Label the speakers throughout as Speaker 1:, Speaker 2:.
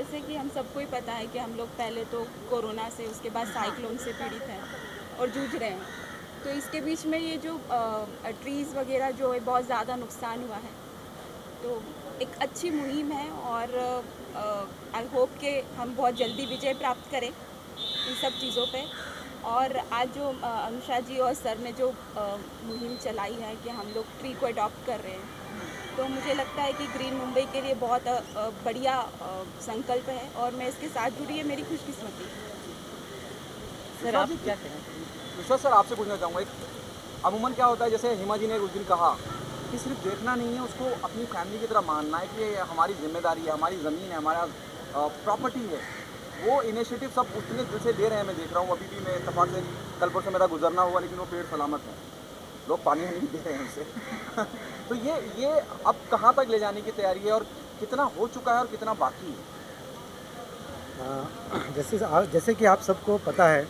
Speaker 1: जैसे कि हम सबको ही पता है कि हम लोग पहले तो कोरोना से, उसके बाद साइक्लोन से पीड़ित हैं और जूझ रहे हैं। तो इसके बीच में ये जो ट्रीज़ वगैरह जो है बहुत ज़्यादा नुकसान हुआ है। तो एक अच्छी मुहिम है और आई होप कि हम बहुत जल्दी विजय प्राप्त करें इन सब चीज़ों पे। और आज जो अनुषा जी और सर ने जो मुहिम चलाई है कि हम लोग ट्री को अडॉप्ट कर रहे हैं, तो मुझे लगता है कि ग्रीन मुंबई के लिए बहुत बढ़िया संकल्प है और मैं इसके साथ जुड़ी, है मेरी खुशकिस्मती।
Speaker 2: सर आप क्या कहें?
Speaker 3: विश्वास सर, आपसे पूछना चाहूँगा, एक अमूमन क्या होता है, जैसे हिमा जी ने उस दिन कहा कि सिर्फ देखना नहीं है, उसको अपनी फैमिली की तरह मानना है कि ये हमारी जिम्मेदारी है, हमारी ज़मीन है, हमारा प्रॉपर्टी है। वो इनिशिएटिव सब उतने दिल से दे रहे हैं, मैं देख रहा हूँ। अभी भी मैं इत्तेफाक से कल परसों मेरा गुजरना हुआ, लेकिन वो पेड़ सलामत है, लोग पानी नहीं दे रहे हैं उसे। तो ये अब कहाँ तक ले जाने की तैयारी है और कितना हो चुका है और कितना बाकी है?
Speaker 2: जैसे कि आप सबको पता है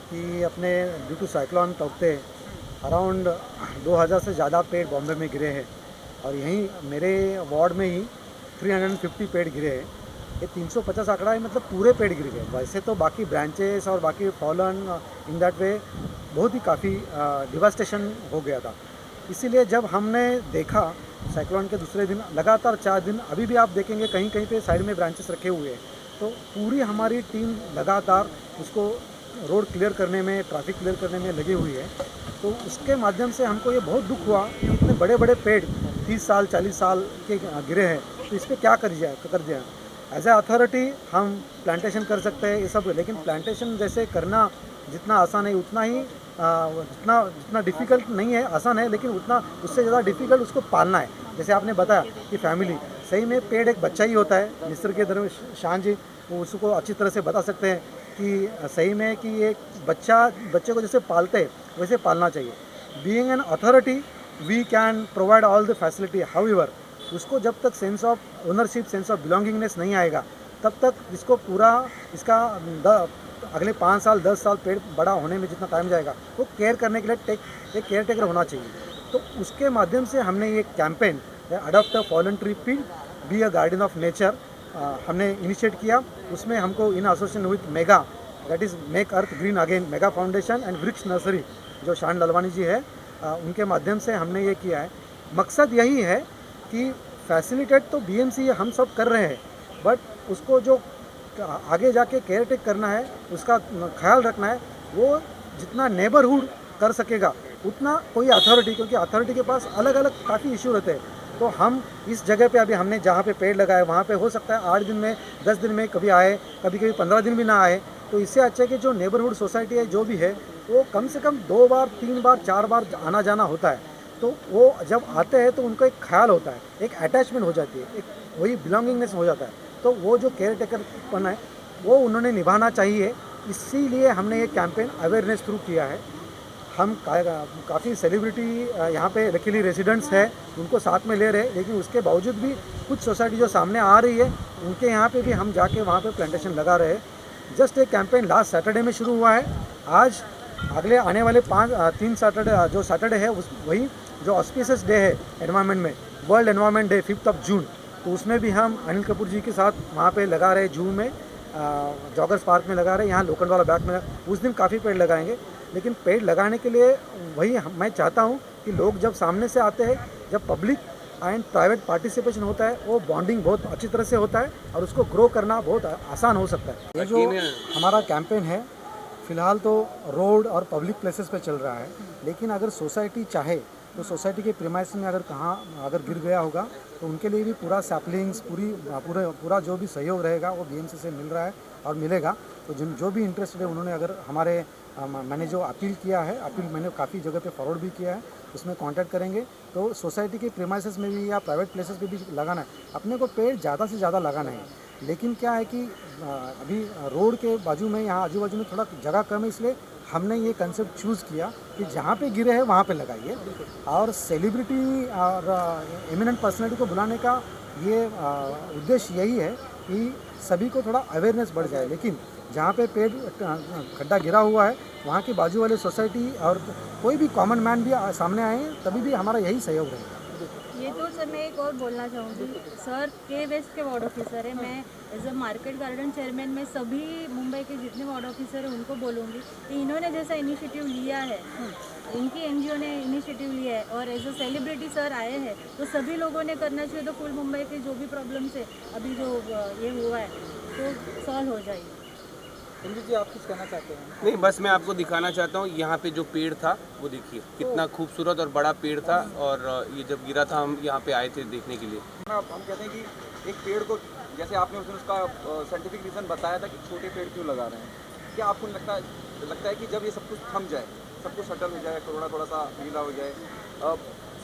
Speaker 2: कि अपने due to cyclone Tauktae around 2000 से ज़्यादा पेड़ बॉम्बे में गिरे हैं और यहीं मेरे वार्ड में ही 350 पेड़ गिरे हैं। ये 350 आंकड़ा है, मतलब पूरे पेड़ गिर गए। वैसे तो बाकी ब्रांचेस और बाकी फॉलन इन दैट वे बहुत ही काफ़ी डिवास्टेशन हो गया था। इसीलिए जब हमने देखा साइक्लोन के दूसरे दिन लगातार 4 दिन, अभी भी आप देखेंगे कहीं कहीं पे साइड में ब्रांचेस रखे हुए हैं, तो पूरी हमारी टीम लगातार उसको रोड क्लियर करने में, ट्रैफिक क्लियर करने में लगी हुई है। तो उसके माध्यम से हमको ये बहुत दुख हुआ कि इतने बड़े बड़े पेड़ 30 साल 40 साल के गिरे हैं, तो इस पर क्या कर दिया। एज ए अथॉरिटी हम प्लांटेशन कर सकते हैं ये सब, लेकिन प्लांटेशन जैसे करना जितना आसान है उतना ही जितना डिफ़िकल्ट नहीं है, आसान है, लेकिन उतना उससे ज़्यादा डिफ़िकल्ट उसको पालना है। जैसे आपने बताया कि फैमिली, सही में पेड़ एक बच्चा ही होता है। निसर्ग के दरमियान जी वो उसको अच्छी तरह से बता सकते हैं कि सही में कि एक बच्चे को जैसे पालते हैं वैसे पालना चाहिए। Being an authority we can provide all the facility, however उसको जब तक sense of ownership, sense of belongingness नहीं आएगा, तब तक इसको पूरा इसका अगले 5 साल 10 साल पेड़ बड़ा होने में जितना टाइम जाएगा वो केयर करने के लिए एक केयर टेकर होना चाहिए। तो उसके माध्यम से हमने ये campaign adopt a fallen tree, be a garden of nature हमने इनिशिएट किया। उसमें हमको in association with mega, that is make earth green again, mega foundation and वृक्ष नर्सरी जो शान ललवानी जी है, उनके माध्यम से हमने ये किया है। मकसद यही है कि फैसिलिटेट तो बीएमसी हम सब कर रहे हैं, बट उसको जो आगे जाके केयर टेक करना है, उसका ख्याल रखना है, वो जितना नेबरहुड कर सकेगा उतना कोई अथॉरिटी, क्योंकि अथॉरिटी के पास अलग अलग काफ़ी इशू रहते हैं। तो हम इस जगह पे अभी हमने जहाँ पे पेड़ लगाए वहाँ पे हो सकता है 8 दिन में 10 दिन में कभी आए, कभी कभी 15 दिन भी ना आए। तो इससे अच्छा है कि जो नेबरहुड सोसाइटी है जो भी है, वो कम से कम 2 बार 3 बार 4 बार आना जाना होता है। तो वो जब आते हैं तो उनको एक ख्याल होता है, एक अटैचमेंट हो जाती है, एक वही बिलोंगिंगनेस हो जाता है। तो वो जो केयर टेकरपन है वो उन्होंने निभाना चाहिए। इसीलिए हमने ये कैंपेन अवेयरनेस थ्रू किया है। हम काफ़ी सेलिब्रिटी यहाँ पे लकीली रेजिडेंट्स है, उनको साथ में ले रहे, लेकिन उसके बावजूद भी कुछ सोसाइटी जो सामने आ रही है उनके यहाँ पे भी हम जाके वहाँ पे प्लांटेशन लगा रहे हैं। जस्ट एक कैंपेन लास्ट सैटरडे में शुरू हुआ है। आज अगले आने वाले 3 सैटरडे जो सैटरडे है वही जो ऑस्पिशियस डे है एनवायरनमेंट में, वर्ल्ड एनवायरनमेंट डे 5 जून, तो उसमें भी हम अनिल कपूर जी के साथ वहाँ पे लगा रहे, जून में जॉगर्स पार्क में लगा रहे, यहाँ लोखंडवाला बैग में। उस दिन काफ़ी पेड़ लगाएंगे, लेकिन पेड़ लगाने के लिए वही मैं चाहता हूँ कि लोग जब सामने से आते हैं, जब पब्लिक एंड प्राइवेट पार्टिसिपेशन होता है, वो बॉन्डिंग बहुत अच्छी तरह से होता है और उसको ग्रो करना बहुत आसान हो सकता है। ये जो हमारा कैंपेन है फ़िलहाल तो रोड और पब्लिक प्लेसेस पे चल रहा है, लेकिन अगर सोसाइटी चाहे तो सोसाइटी के प्रीमाइस में अगर गिर गया होगा तो उनके लिए भी पूरा सैपलिंग्स पूरा जो भी सहयोग रहेगा वो बीएमसी से मिल रहा है और मिलेगा। तो जो भी इंटरेस्टेड है उन्होंने अगर मैंने जो अपील किया है, अपील मैंने काफ़ी जगह पे फॉरवर्ड भी किया है, उसमें कांटेक्ट करेंगे तो सोसाइटी के प्रीमाइसेस में भी या प्राइवेट प्लेसेस पे भी लगाना है। अपने को पेड़ ज़्यादा से ज़्यादा लगाना है, लेकिन क्या है कि अभी रोड के बाजू में, यहाँ आजू बाजू में थोड़ा जगह कम है, इसलिए हमने ये कंसेप्ट चूज़ किया कि जहाँ पे गिरे हैं वहाँ पे लगाइए। और सेलिब्रिटी और एमिनेंट पर्सनैलिटी को बुलाने का ये उद्देश्य यही है कि सभी को थोड़ा अवेयरनेस बढ़ जाए। लेकिन जहाँ पे पेड़ खड्डा गिरा हुआ है वहाँ के बाजू वाले सोसाइटी और कोई भी कॉमन मैन भी सामने आए, तभी भी हमारा यही सहयोग रहेगा।
Speaker 4: ये तो सर मैं एक और बोलना चाहूँगी, सर के वेस्ट के वार्ड ऑफिसर है, मैं as a market garden chairman में सभी मुंबई के जितने वार्ड ऑफिसर हैं उनको बोलूँगी कि इन्होंने जैसा इनिशिएटिव लिया है, इनकी एनजीओ ने इनिशिएटिव लिया है और एज अ सेलिब्रिटी सर आए हैं, तो सभी लोगों ने करना चाहिए, तो फुल मुंबई के जो भी प्रॉब्लम्स है अभी जो ये हुआ है तो सॉल्व हो जाएगी।
Speaker 3: रंजीत जी, आप कुछ कहना चाहते हैं?
Speaker 5: नहीं, बस मैं आपको दिखाना चाहता हूँ यहाँ पे जो पेड़ था वो देखिए कितना खूबसूरत और बड़ा पेड़ था, और ये जब गिरा था हम यहाँ पे आए थे देखने के लिए।
Speaker 3: हम कहते हैं कि एक पेड़ को, जैसे आपने उस दिन उसका साइंटिफिक रीज़न बताया था कि छोटे पेड़ क्यों लगा रहे हैं, क्या आपको लगता है कि जब ये सब कुछ थम जाए, सब कुछ सेटल हो जाए, कोरोना थोड़ा सा ढीला हो जाए,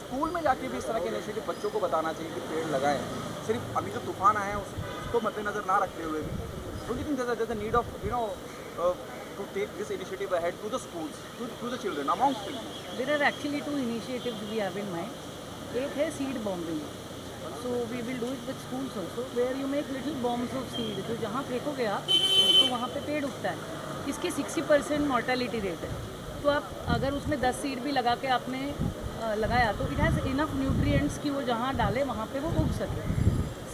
Speaker 3: स्कूल में जाके भी इस तरह के इनिशिएटिव बच्चों को बताना चाहिए कि पेड़ लगाएं, सिर्फ अभी जो तूफान आए हैं उसको मद्देनजर ना रखते हुए भी? Don't you think there's a need of, to take this initiative ahead to the schools, to the children, amongst children?
Speaker 6: There are actually two initiatives we have in mind. एक है seed bombing. So we will do it with schools also, where you make little bombs of seed. तो जहाँ फेंकोगे आप तो वहाँ पे पेड़ उगता है। इसकी 60% mortality rate है। तो आप अगर उसमें 10 सीड भी लगा के आपने लगाया तो it has enough nutrients कि वो जहाँ डाले वहाँ पे वो उग सके।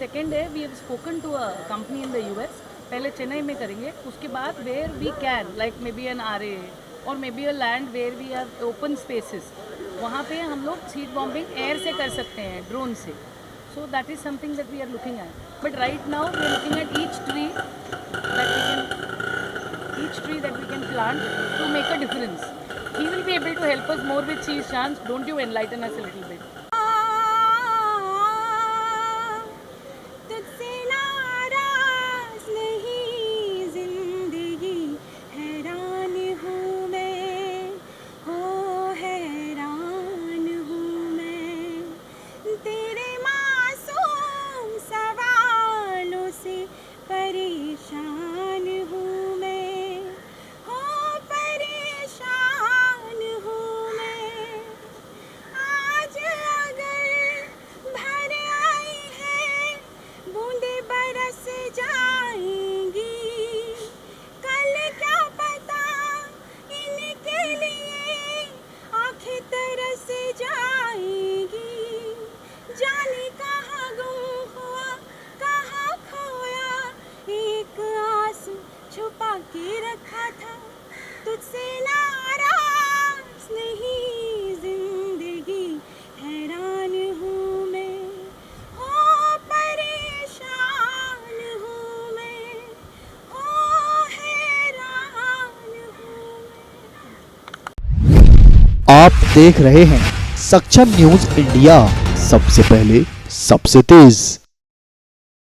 Speaker 6: Second है, we have spoken to a company in the US. पहले चेन्नई में करेंगे, उसके बाद where we can, like may be an area or may be a land where we have open spaces, वहाँ पे हम लोग सीड बॉम्बिंग एयर से कर सकते हैं, ड्रोन से। So that is something that we are looking at, but right now we are looking at each tree that we can plant to make a difference. He will be able to help us more with she's chance. Don't you enlighten us a little bit?
Speaker 1: के रखा था तुझसे नाराज नहीं जिंदगी, हैरान हूँ मैं, हो परेशान हूँ मैं, हो हैरान हूँ मैं।
Speaker 7: आप देख रहे हैं सक्षम न्यूज इंडिया, सबसे पहले सबसे तेज।